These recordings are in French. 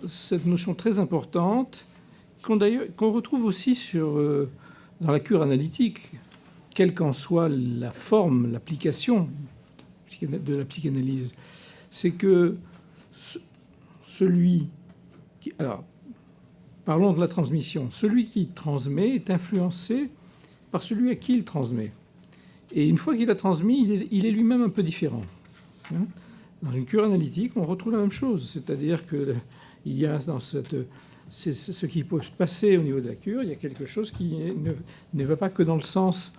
cette notion très importante qu'on retrouve aussi dans la cure analytique, quelle qu'en soit la forme, l'application de la psychanalyse. C'est que celui qui... Alors, parlons de la transmission. Celui qui transmet est influencé par celui à qui il transmet. Et une fois qu'il a transmis, il est lui-même un peu différent. Dans une cure analytique, on retrouve la même chose. C'est-à-dire qu'il y a dans c'est ce qui peut se passer au niveau de la cure, il y a quelque chose qui ne va pas que dans le sens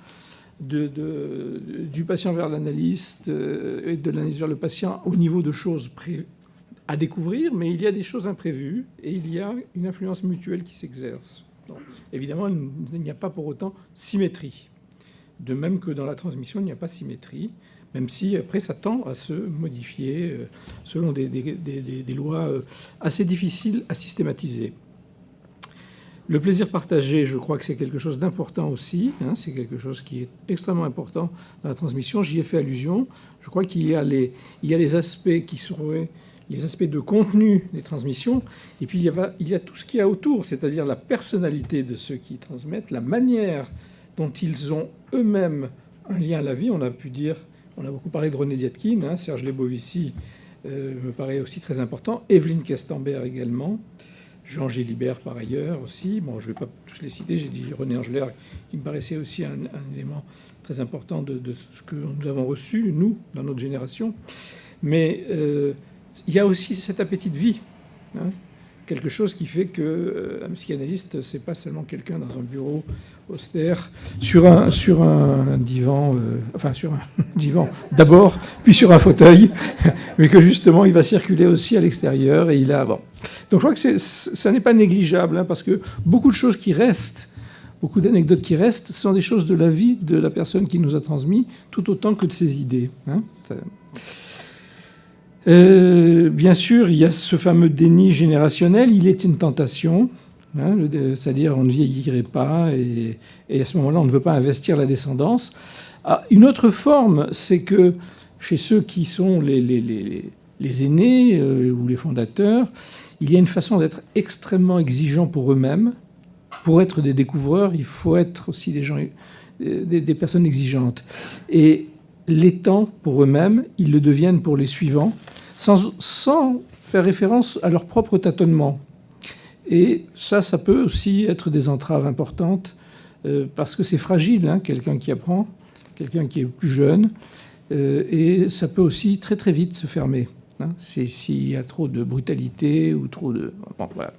du patient vers l'analyste et de l'analyste vers le patient au niveau de choses à découvrir, mais il y a des choses imprévues et il y a une influence mutuelle qui s'exerce. Donc, évidemment, il n'y a pas pour autant symétrie. De même que dans la transmission, il n'y a pas symétrie, même si après ça tend à se modifier selon des lois assez difficiles à systématiser. Le plaisir partagé, je crois que c'est quelque chose d'important aussi. C'est quelque chose qui est extrêmement important dans la transmission. J'y ai fait allusion. Je crois qu'il y a les aspects qui seraient les aspects de contenu des transmissions, et puis il y a tout ce qu'il y a autour, c'est-à-dire la personnalité de ceux qui transmettent, la manière dont ils ont eux-mêmes un lien à la vie. On a beaucoup parlé de René Dietkin, Serge Lebovici me paraît aussi très important, Evelyne Castenberg également, Jean Gélibert par ailleurs aussi. Bon, je ne vais pas tous les citer, j'ai dit René Angelère, qui me paraissait aussi un élément très important de ce que nous avons reçu, nous, dans notre génération. Mais il y a aussi cet appétit de vie, quelque chose qui fait qu'un psychanalyste, c'est pas seulement quelqu'un dans un bureau austère, sur un divan, sur un divan d'abord, puis sur un fauteuil, mais que justement il va circuler aussi à l'extérieur et il a bon. Donc je crois que ça n'est pas négligeable, parce que beaucoup de choses qui restent, beaucoup d'anecdotes qui restent, sont des choses de la vie de la personne qui nous a transmis, tout autant que de ses idées. Bien sûr, il y a ce fameux déni générationnel. Il est une tentation, c'est-à-dire on ne vieillirait pas et à ce moment-là, on ne veut pas investir la descendance. Une autre forme, c'est que chez ceux qui sont les aînés ou les fondateurs, il y a une façon d'être extrêmement exigeant pour eux-mêmes. Pour être des découvreurs, il faut être aussi des personnes exigeantes. Et l'étant pour eux-mêmes, ils le deviennent pour les suivants, sans faire référence à leur propre tâtonnement. Et ça peut aussi être des entraves importantes, parce que c'est fragile, quelqu'un qui apprend, quelqu'un qui est plus jeune, et ça peut aussi très très vite se fermer, s'il y a trop de brutalité ou trop de... Bon, voilà.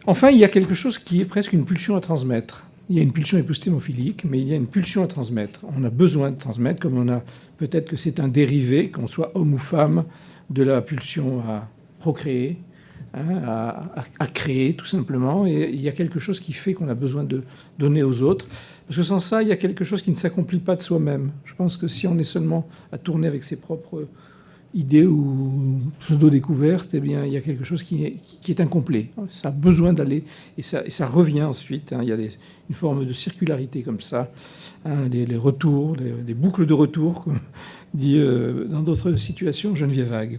Enfin, il y a quelque chose qui est presque une pulsion à transmettre. Il y a une pulsion épistémophilique, mais il y a une pulsion à transmettre. On a besoin de transmettre, comme on a peut-être que c'est un dérivé, qu'on soit homme ou femme, de la pulsion à procréer, à créer, tout simplement. Et il y a quelque chose qui fait qu'on a besoin de donner aux autres. Parce que sans ça, il y a quelque chose qui ne s'accomplit pas de soi-même. Je pense que si on est seulement à tourner avec ses propres idée ou pseudo-découverte, eh bien, il y a quelque chose qui est incomplet. Ça a besoin d'aller, et ça revient ensuite. Il y a une forme de circularité comme ça, les retours, des boucles de retour, comme dit dans d'autres situations Geneviève Vague.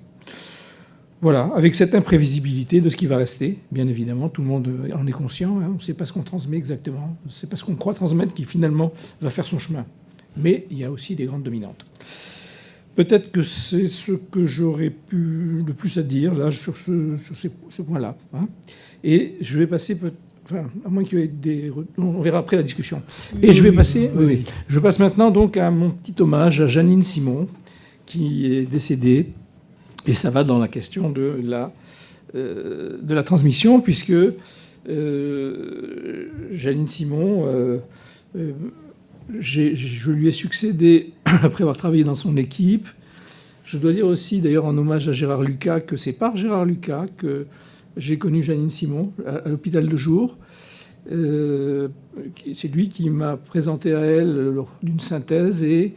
Voilà, avec cette imprévisibilité de ce qui va rester, bien évidemment, tout le monde en est conscient, on ne sait pas ce qu'on transmet exactement, c'est pas ce qu'on croit transmettre qui finalement va faire son chemin. Mais il y a aussi des grandes dominantes. Peut-être que c'est ce que j'aurais pu le plus à dire là sur ce point-là. Et je vais passer, à moins qu'il y ait des... On verra après la discussion. Et je vais passer... Oui. Je passe maintenant donc à mon petit hommage à Jeannine Simon, qui est décédée. Et ça va dans la question de la transmission, puisque Jeannine Simon... je lui ai succédé après avoir travaillé dans son équipe. Je dois dire aussi, d'ailleurs, en hommage à Gérard Lucas, que c'est par Gérard Lucas que j'ai connu Jeannine Simon à l'hôpital de jour. C'est lui qui m'a présenté à elle lors d'une synthèse et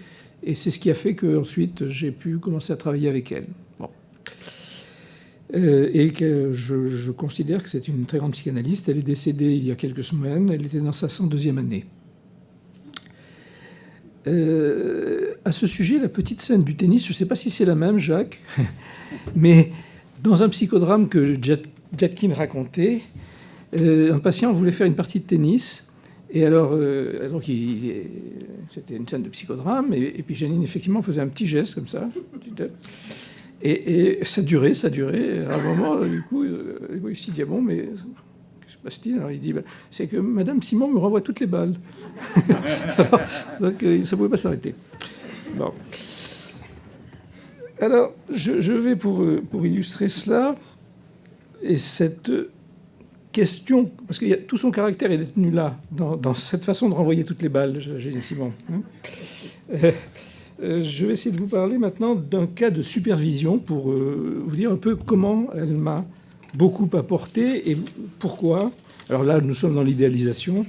c'est ce qui a fait qu'ensuite j'ai pu commencer à travailler avec elle. Bon. Et que je considère que c'est une très grande psychanalyste. Elle est décédée il y a quelques semaines. Elle était dans sa 102e année. À ce sujet, la petite scène du tennis, je ne sais pas si c'est la même, Jacques, mais Dans un psychodrame que Jatkin racontait, un patient voulait faire une partie de tennis. Et alors, c'était une scène de psychodrame. Et puis Janine, effectivement, faisait un petit geste comme ça. Et ça durait. À un moment, du coup, il s'est dit, ah bon, mais que se passe-t-il? Alors il dit, c'est que Madame Simon me renvoie toutes les balles. Alors, donc, ça ne pouvait pas s'arrêter. Bon. Alors, je vais, pour illustrer cela, et cette question, parce que tout son caractère est détenu là, dans cette façon de renvoyer toutes les balles, Janine Simon. Je vais essayer de vous parler maintenant d'un cas de supervision pour vous dire un peu comment elle m'a beaucoup apporté et pourquoi. Alors là, nous sommes dans l'idéalisation.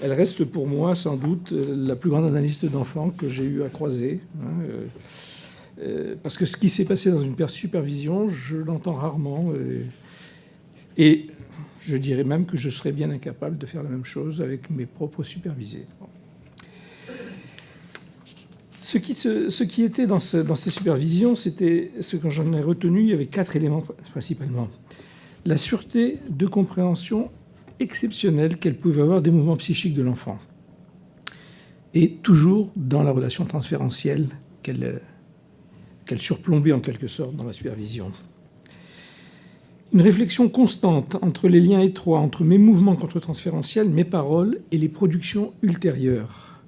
Elle reste pour moi sans doute la plus grande analyste d'enfants que j'ai eu à croiser. Parce que ce qui s'est passé dans une supervision, je l'entends rarement. Et je dirais même que je serais bien incapable de faire la même chose avec mes propres supervisés. Ce qui était dans ces supervisions, c'était ce que j'en ai retenu. Il y avait 4 éléments principalement. La sûreté de compréhension exceptionnelle qu'elle pouvait avoir des mouvements psychiques de l'enfant. Et toujours dans la relation transférentielle qu'elle surplombait en quelque sorte dans la supervision. Une réflexion constante entre les liens étroits entre mes mouvements contre-transférentiels, mes paroles et les productions ultérieures.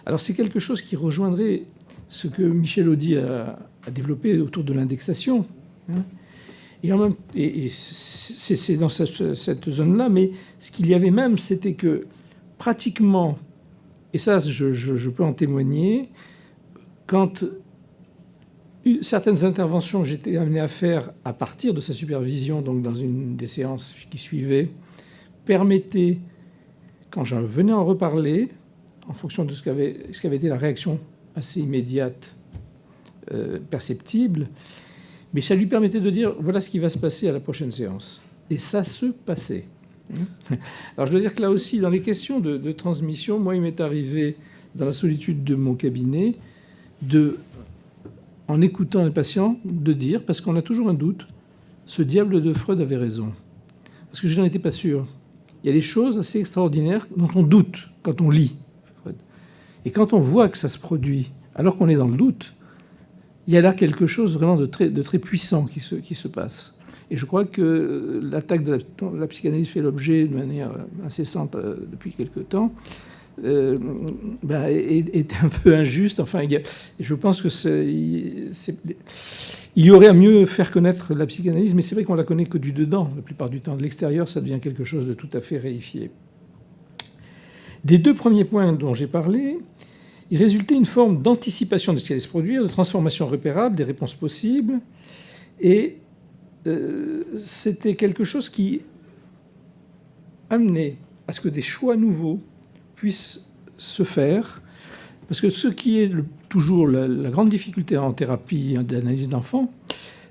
Alors c'est quelque chose qui rejoindrait ce que Michel Audy a développé autour de l'indexation. Et c'est dans cette zone-là, mais ce qu'il y avait même, c'était que pratiquement, et ça je peux en témoigner, quand certaines interventions que j'étais amené à faire à partir de sa supervision, donc dans une des séances qui suivaient, permettaient, quand j'en venais en reparler, en fonction de ce qu'avait été la réaction assez immédiate, perceptible, mais ça lui permettait de dire, voilà ce qui va se passer à la prochaine séance. Et ça se passait. Alors je dois dire que là aussi, dans les questions de transmission, moi, il m'est arrivé, dans la solitude de mon cabinet, en écoutant les patients, de dire, parce qu'on a toujours un doute, ce diable de Freud avait raison. Parce que je n'en étais pas sûr. Il y a des choses assez extraordinaires dont on doute quand on lit Freud. Et quand on voit que ça se produit, alors qu'on est dans le doute, il y a là quelque chose vraiment de très puissant qui se passe. Et je crois que l'attaque de la psychanalyse fait l'objet de manière incessante depuis quelque temps, est un peu injuste. Enfin, je pense que il y aurait à mieux faire connaître la psychanalyse, mais c'est vrai qu'on la connaît que du dedans, la plupart du temps. De l'extérieur, ça devient quelque chose de tout à fait réifié. Des 2 premiers points dont j'ai parlé, il résultait une forme d'anticipation de ce qui allait se produire, de transformation repérable, des réponses possibles, et c'était quelque chose qui amenait à ce que des choix nouveaux puissent se faire, parce que ce qui est toujours la grande difficulté en thérapie d'analyse d'enfants,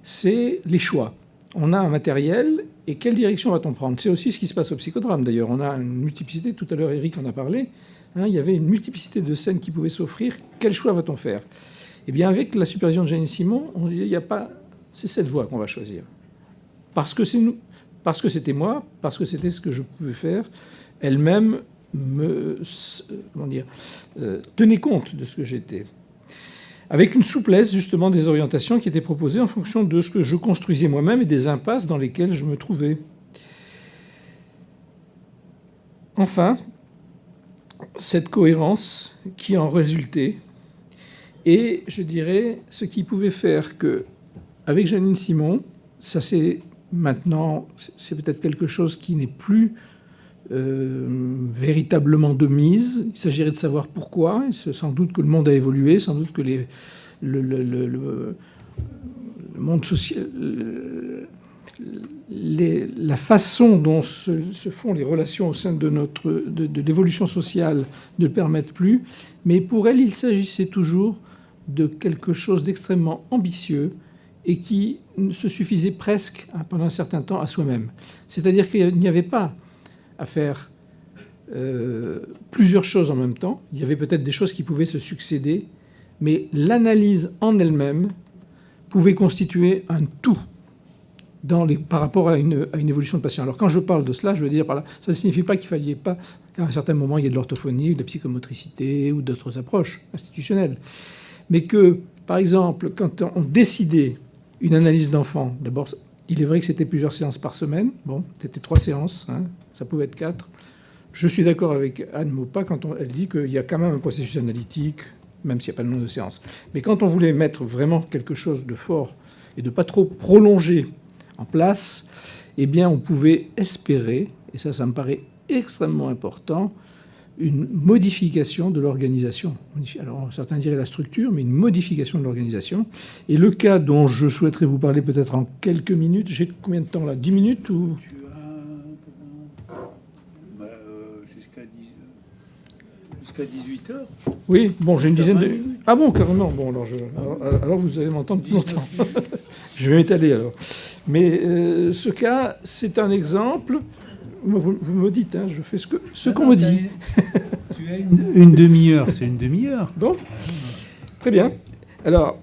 c'est les choix. On a un matériel, et quelle direction va-t-on prendre? C'est aussi ce qui se passe au psychodrame, d'ailleurs. On a une multiplicité, tout à l'heure Eric en a parlé, il y avait une multiplicité de scènes qui pouvaient s'offrir. Quel choix va-t-on faire? Eh bien, avec la supervision de Janine Simon, on dit, il n'y a pas... C'est cette voie qu'on va choisir. Parce que c'est nous, parce que c'était moi, parce que c'était ce que je pouvais faire. Elle-même tenait compte de ce que j'étais. Avec une souplesse, justement, des orientations qui étaient proposées en fonction de ce que je construisais moi-même et des impasses dans lesquelles je me trouvais. Enfin, cette cohérence qui en résultait, et je dirais ce qui pouvait faire que, avec Janine Simon, ça c'est maintenant, c'est peut-être quelque chose qui n'est plus véritablement de mise. Il s'agirait de savoir pourquoi. Sans doute que le monde a évolué, sans doute que le monde social, la façon dont se font les relations au sein de l'évolution sociale ne le permettent plus. Mais pour elle, il s'agissait toujours de quelque chose d'extrêmement ambitieux et qui se suffisait presque, pendant un certain temps, à soi-même. C'est-à-dire qu'il n'y avait pas à faire plusieurs choses en même temps. Il y avait peut-être des choses qui pouvaient se succéder, mais l'analyse en elle-même pouvait constituer un tout. par rapport à une évolution de patient. Alors quand je parle de cela, je veux dire par là, ça ne signifie pas qu'il ne fallait pas qu'à un certain moment il y ait de l'orthophonie, ou de la psychomotricité ou d'autres approches institutionnelles. Mais que, par exemple, quand on décidait une analyse d'enfant, d'abord, il est vrai que c'était plusieurs séances par semaine. Bon, c'était 3 séances, hein, ça pouvait être 4. Je suis d'accord avec Anne Maupas quand elle dit qu'il y a quand même un processus analytique, même s'il n'y a pas de nombre de séances. Mais quand on voulait mettre vraiment quelque chose de fort et de pas trop prolonger en place, eh bien, on pouvait espérer, et ça me paraît extrêmement important, une modification de l'organisation. Alors, certains diraient la structure, mais une modification de l'organisation. Et le cas dont je souhaiterais vous parler peut-être en quelques minutes, j'ai combien de temps là, 10 minutes ou... Jusqu'à 18h. Oui, bon, j'ai une dizaine de... Ah bon, carrément. Bon, alors vous allez m'entendre plus longtemps. Je vais m'étaler alors. Mais ce cas, c'est un exemple. Vous me dites, hein, je fais ce qu'on me dit. Tu as une demi-heure, c'est une demi-heure. Bon, très bien. Alors,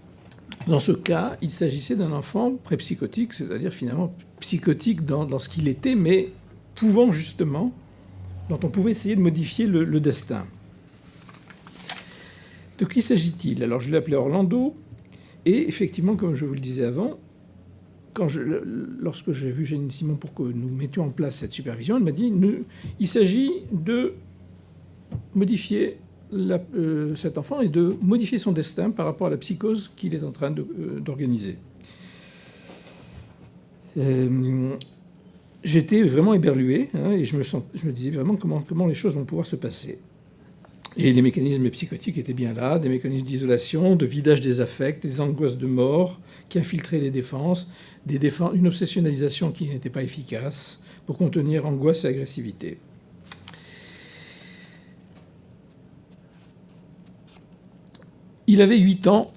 dans ce cas, il s'agissait d'un enfant prépsychotique, c'est-à-dire finalement psychotique dans ce qu'il était, mais pouvant justement, dont on pouvait essayer de modifier le destin. De qui s'agit-il? Alors, je l'ai appelé Orlando, et effectivement, comme je vous le disais avant, lorsque j'ai vu Janine Simon pour que nous mettions en place cette supervision, elle m'a dit il s'agit de modifier cet enfant et de modifier son destin par rapport à la psychose qu'il est en train d'organiser. J'étais vraiment éberlué, hein, et je me disais vraiment comment les choses vont pouvoir se passer. Et les mécanismes psychotiques étaient bien là, des mécanismes d'isolation, de vidage des affects, des angoisses de mort qui infiltraient les défenses, une obsessionnalisation qui n'était pas efficace pour contenir angoisse et agressivité. Il avait 8 ans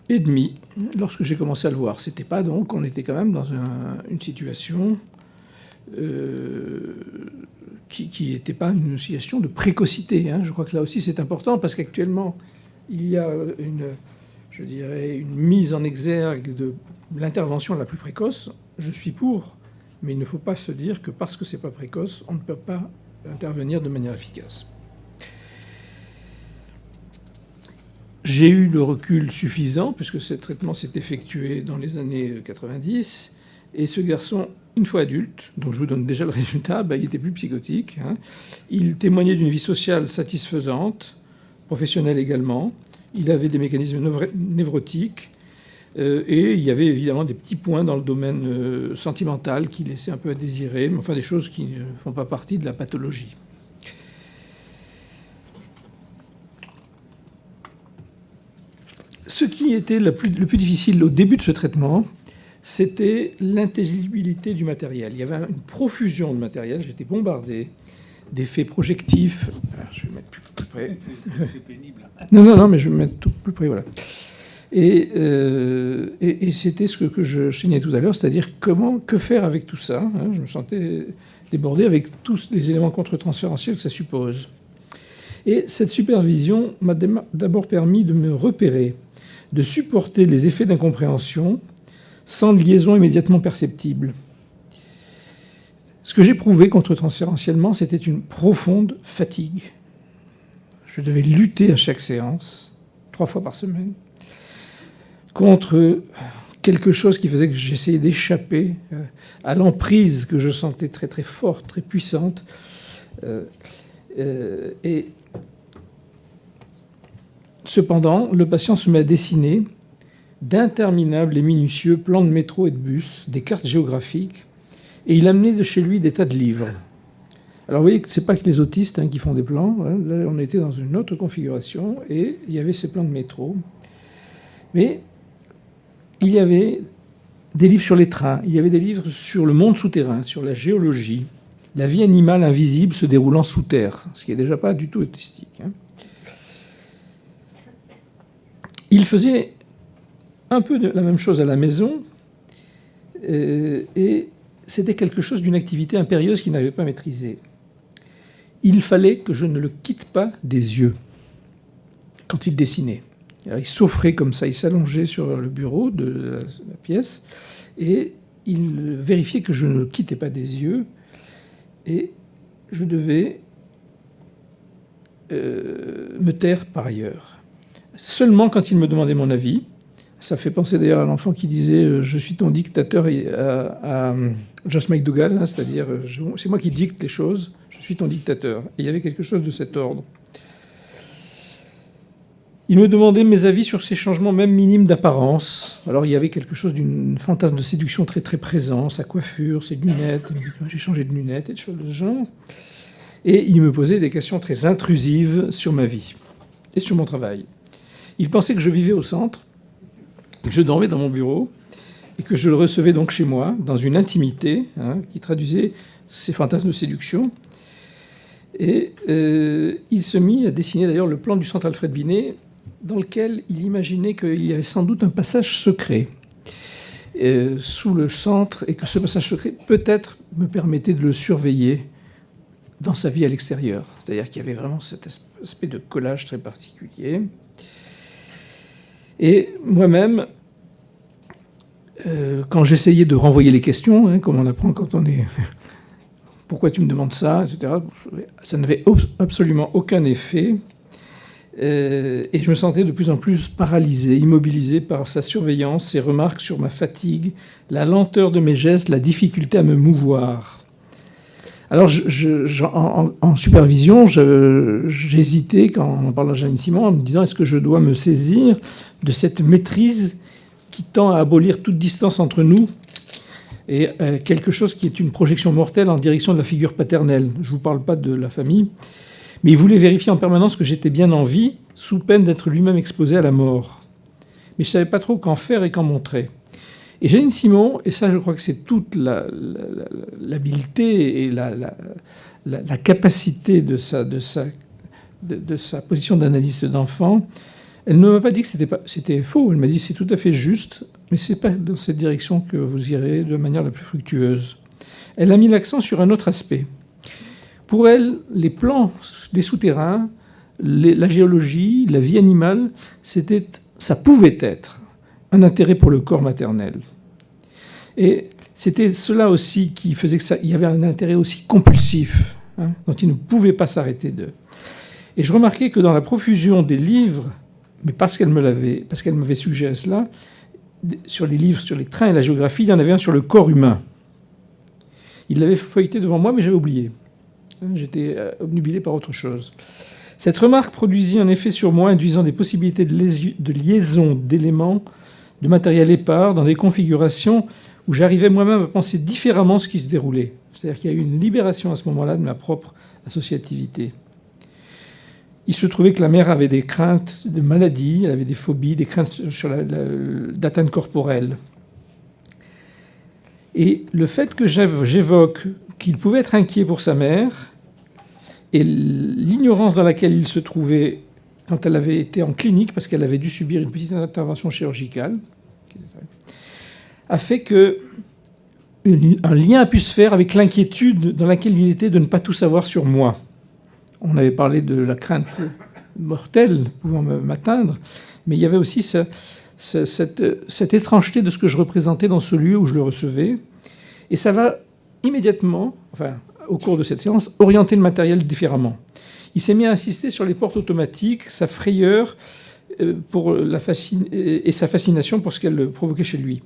et demi lorsque j'ai commencé à le voir. C'était pas donc, on était quand même dans une situation qui n'était pas une situation de précocité. Hein. Je crois que là aussi c'est important parce qu'actuellement il y a une mise en exergue de l'intervention la plus précoce. Je suis pour, mais il ne faut pas se dire que parce que c'est pas précoce, on ne peut pas intervenir de manière efficace. J'ai eu le recul suffisant, puisque ce traitement s'est effectué dans les années 90, et ce garçon, une fois adulte, dont je vous donne déjà le résultat, il était plus psychotique. Hein. Il témoignait d'une vie sociale satisfaisante, professionnelle également. Il avait des mécanismes névrotiques, et il y avait évidemment des petits points dans le domaine sentimental qui laissaient un peu à désirer, mais enfin des choses qui ne font pas partie de la pathologie. Ce qui était le plus difficile au début de ce traitement, c'était l'intelligibilité du matériel. Il y avait une profusion de matériel, j'étais bombardé d'effets projectifs. Alors, je vais me mettre plus près. C'est pénible. Non, mais je vais me mettre tout plus près, voilà. Et c'était ce que je signais tout à l'heure, c'est-à-dire que faire avec tout ça, hein. Je me sentais débordé avec tous les éléments contre-transférentiels que ça suppose. Et cette supervision m'a d'abord permis de me repérer, de supporter les effets d'incompréhension sans liaison immédiatement perceptible. Ce que j'éprouvais contre-transférentiellement, c'était une profonde fatigue. Je devais lutter à chaque séance, 3 fois par semaine, contre quelque chose qui faisait que j'essayais d'échapper à l'emprise que je sentais très très forte, très puissante. Et cependant, le patient se met à dessiner d'interminables et minutieux plans de métro et de bus, des cartes géographiques, et il amenait de chez lui des tas de livres. Alors vous voyez que ce n'est pas que les autistes qui font des plans. Hein. Là, on était dans une autre configuration, et il y avait ces plans de métro. Mais il y avait des livres sur les trains, il y avait des livres sur le monde souterrain, sur la géologie, la vie animale invisible se déroulant sous terre, ce qui n'est déjà pas du tout autistique. Hein. Il faisait un peu la même chose à la maison, et c'était quelque chose d'une activité impérieuse qu'il n'avait pas maîtrisée. Il fallait que je ne le quitte pas des yeux quand il dessinait. Alors, il s'offrait comme ça, il s'allongeait sur le bureau de la pièce, et il vérifiait que je ne le quittais pas des yeux et je devais me taire par ailleurs. Seulement quand il me demandait mon avis. Ça fait penser d'ailleurs à l'enfant qui disait « Je suis ton dictateur » à Josh McDougall, hein, c'est-à-dire « C'est moi qui dicte les choses, je suis ton dictateur ». Et il y avait quelque chose de cet ordre. Il me demandait mes avis sur ces changements, même minimes d'apparence. Alors il y avait quelque chose d'une fantasme de séduction très très présent, sa coiffure, ses lunettes. J'ai changé de lunettes et des choses de ce genre. Et il me posait des questions très intrusives sur ma vie et sur mon travail. Il pensait que je vivais au centre, que je dormais dans mon bureau et que je le recevais donc chez moi, dans une intimité qui traduisait ces fantasmes de séduction. Et il se mit à dessiner d'ailleurs le plan du centre Alfred Binet, dans lequel il imaginait qu'il y avait sans doute un passage secret sous le centre et que ce passage secret peut-être me permettait de le surveiller dans sa vie à l'extérieur. C'est-à-dire qu'il y avait vraiment cet aspect de collage très particulier. Et moi-même, quand j'essayais de renvoyer les questions, comme on apprend quand on est... Pourquoi tu me demandes ça, etc. Ça n'avait absolument aucun effet. Et je me sentais de plus en plus paralysé, immobilisé par sa surveillance, ses remarques sur ma fatigue, la lenteur de mes gestes, la difficulté à me mouvoir. Alors, en supervision, j'hésitais, quand on parle de Jeanne Simon, en me disant, est-ce que je dois me saisir de cette maîtrise qui tend à abolir toute distance entre nous et quelque chose qui est une projection mortelle en direction de la figure paternelle. Je ne vous parle pas de la famille, mais il voulait vérifier en permanence que j'étais bien en vie, sous peine d'être lui-même exposé à la mort. Mais je ne savais pas trop qu'en faire et qu'en montrer. Et Jeanine Simon, et ça je crois que c'est toute l'habileté et la capacité de sa position d'analyste d'enfant, elle ne m'a pas dit que c'était faux, elle m'a dit c'est tout à fait juste, mais ce n'est pas dans cette direction que vous irez de manière la plus fructueuse. Elle a mis l'accent sur un autre aspect. Pour elle, les plans, les souterrains, la géologie, la vie animale, ça pouvait être un intérêt pour le corps maternel. Et c'était cela aussi qui faisait qu'il y avait un intérêt aussi compulsif, dont il ne pouvait pas s'arrêter de. Et je remarquais que dans la profusion des livres, mais parce qu'elle m'avait suggéré cela, sur les livres sur les trains et la géographie, il y en avait un sur le corps humain. Il l'avait feuilleté devant moi, mais j'avais oublié. J'étais obnubilé par autre chose. Cette remarque produisit un effet sur moi, induisant des possibilités de liaison d'éléments, de matériel épars, dans des configurations où j'arrivais moi-même à penser différemment ce qui se déroulait. C'est-à-dire qu'il y a eu une libération à ce moment-là de ma propre associativité. Il se trouvait que la mère avait des craintes de maladie, elle avait des phobies, des craintes d'atteinte corporelle. Et le fait que j'évoque qu'il pouvait être inquiet pour sa mère et l'ignorance dans laquelle il se trouvait quand elle avait été en clinique, parce qu'elle avait dû subir une petite intervention chirurgicale, a fait qu'un lien a pu se faire avec l'inquiétude dans laquelle il était de ne pas tout savoir sur moi. On avait parlé de la crainte mortelle pouvant m'atteindre, mais il y avait aussi cette étrangeté de ce que je représentais dans ce lieu où je le recevais. Et ça va immédiatement, au cours de cette séance, orienter le matériel différemment. Il s'est mis à insister sur les portes automatiques, sa frayeur et sa fascination pour ce qu'elle provoquait chez lui.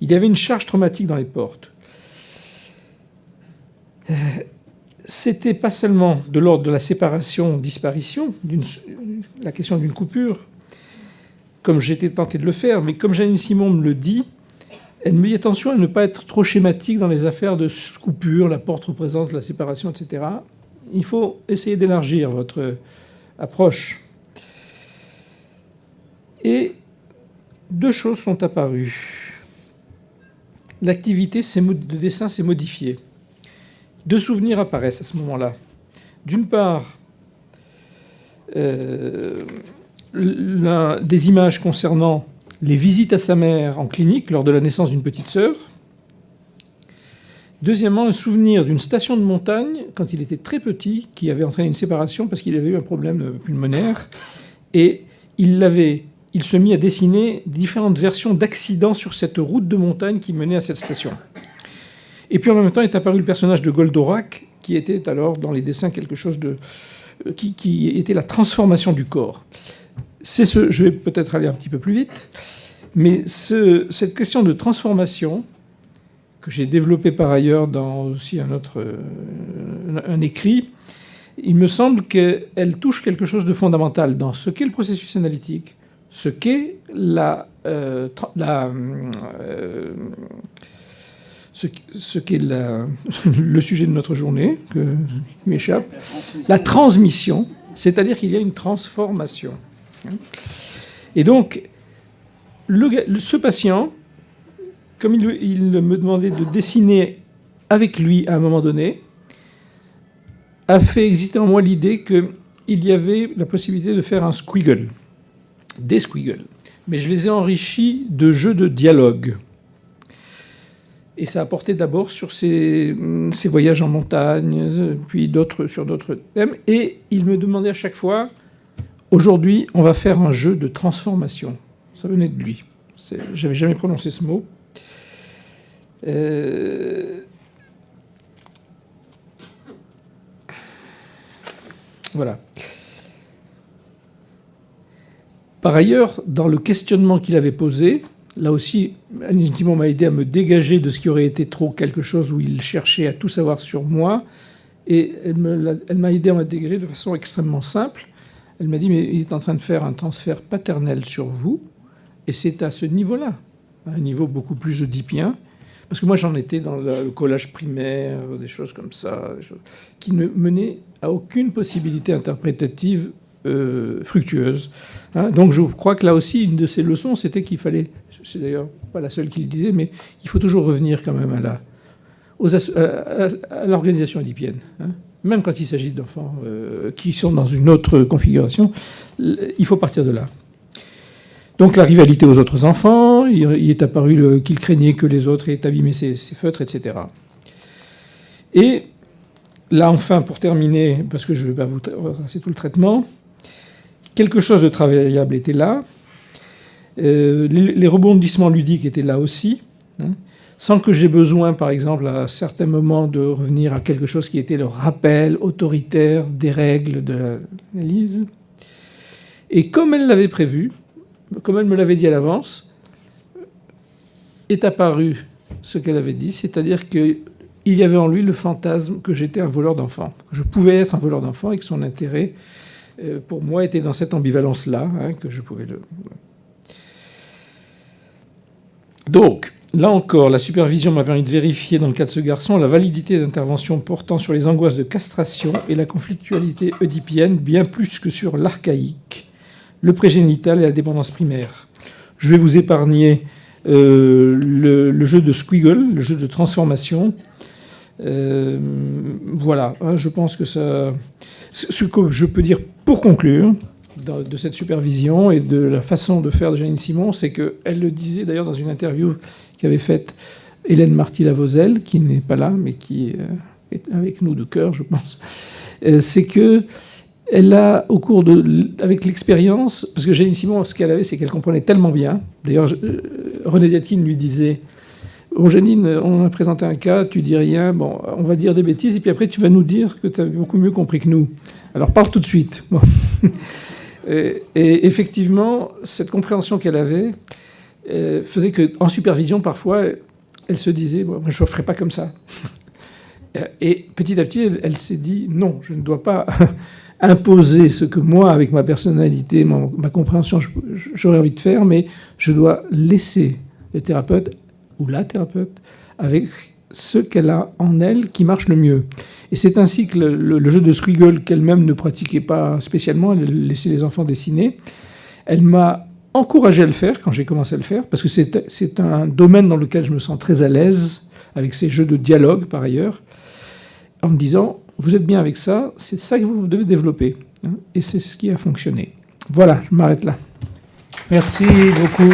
Il y avait une charge traumatique dans les portes. C'était pas seulement de l'ordre de la séparation-disparition, la question d'une coupure, comme j'étais tenté de le faire, mais comme Jeanine Simon me le dit, elle me dit attention à ne pas être trop schématique dans les affaires de coupure, la porte représente la séparation, etc. Il faut essayer d'élargir votre approche. Et deux choses sont apparues. L'activité de dessin s'est modifiée. Deux souvenirs apparaissent à ce moment-là. D'une part, des images concernant les visites à sa mère en clinique lors de la naissance d'une petite sœur. Deuxièmement, un souvenir d'une station de montagne, quand il était très petit, qui avait entraîné une séparation parce qu'il avait eu un problème pulmonaire. Et il se mit à dessiner différentes versions d'accidents sur cette route de montagne qui menait à cette station. Et puis en même temps est apparu le personnage de Goldorak, qui était alors dans les dessins quelque chose de... qui était la transformation du corps. Je vais peut-être aller un petit peu plus vite, mais cette question de transformation, que j'ai développée par ailleurs dans aussi un écrit, il me semble qu'elle touche quelque chose de fondamental dans ce qu'est le processus analytique, ce qu'est le sujet de notre journée, qui m'échappe, la transmission, c'est-à-dire qu'il y a une transformation. Et donc, ce patient, comme il me demandait de dessiner avec lui à un moment donné, a fait exister en moi l'idée qu'il y avait la possibilité de faire un squiggle, des squiggles. Mais je les ai enrichis de jeux de dialogue. Et ça a porté d'abord sur ses voyages en montagne, puis sur d'autres thèmes. Et il me demandait à chaque fois, aujourd'hui, on va faire un jeu de transformation. Ça venait de lui. J'avais jamais prononcé ce mot. Voilà. Par ailleurs, dans le questionnement qu'il avait posé, là aussi, Annie Timon m'a aidé à me dégager de ce qui aurait été trop quelque chose où il cherchait à tout savoir sur moi. Et elle m'a aidé à me dégager de façon extrêmement simple. Elle m'a dit, mais il est en train de faire un transfert paternel sur vous. Et c'est à ce niveau-là, à un niveau beaucoup plus oedipien. Parce que moi, j'en étais dans le collage primaire, des choses comme ça, qui ne menaient à aucune possibilité interprétative fructueuse. Donc je crois que là aussi, une de ces leçons, c'était qu'il fallait, c'est d'ailleurs pas la seule qui le disait, mais il faut toujours revenir quand même à l'organisation oedipienne. Même quand il s'agit d'enfants qui sont dans une autre configuration, il faut partir de là. Donc la rivalité aux autres enfants, il est apparu qu'il craignait que les autres aient abîmé ses feutres, etc. Et là, enfin, pour terminer, parce que je ne vais pas vous retracer tout le traitement, quelque chose de travaillable était là. Les rebondissements ludiques étaient là aussi, sans que j'aie besoin, par exemple, à certains moments, de revenir à quelque chose qui était le rappel autoritaire des règles de l'analyse. Et comme elle l'avait prévu, comme elle me l'avait dit à l'avance, est apparu ce qu'elle avait dit, c'est-à-dire qu'il y avait en lui le fantasme que j'étais un voleur d'enfants, que je pouvais être un voleur d'enfants et que son intérêt, pour moi, était dans cette ambivalence-là, que je pouvais le... Donc, là encore, la supervision m'a permis de vérifier, dans le cas de ce garçon, la validité d'interventions portant sur les angoisses de castration et la conflictualité oedipienne, bien plus que sur l'archaïque, le prégénital et la dépendance primaire. Je vais vous épargner le jeu de squiggle, le jeu de transformation. Voilà, je pense que ça... Ce que je peux dire pour conclure de cette supervision et de la façon de faire de Janine Simon, c'est qu'elle le disait d'ailleurs dans une interview qu'avait faite Hélène Marty-Lavozelle, qui n'est pas là, mais qui est avec nous de cœur, je pense. C'est que elle a, avec l'expérience, parce que Janine Simon, ce qu'elle avait, c'est qu'elle comprenait tellement bien. D'ailleurs, René Diatkine lui disait, bon, Janine, on a présenté un cas, tu dis rien, bon, on va dire des bêtises, et puis après, tu vas nous dire que tu as beaucoup mieux compris que nous. Alors, parle tout de suite. Bon. Et effectivement, cette compréhension qu'elle avait faisait qu'en supervision, parfois, elle se disait, bon, moi, je ne ferai pas comme ça. Et petit à petit, elle s'est dit, non, je ne dois pas... imposer ce que moi, avec ma personnalité, ma compréhension, j'aurais envie de faire, mais je dois laisser le thérapeute ou la thérapeute avec ce qu'elle a en elle qui marche le mieux. Et c'est ainsi que le jeu de squiggle, qu'elle-même ne pratiquait pas spécialement, elle laissait les enfants dessiner, elle m'a encouragé à le faire quand j'ai commencé à le faire, parce que c'est un domaine dans lequel je me sens très à l'aise, avec ces jeux de dialogue par ailleurs, en me disant... Vous êtes bien avec ça, c'est ça que vous devez développer. Et c'est ce qui a fonctionné. Voilà, je m'arrête là. Merci beaucoup.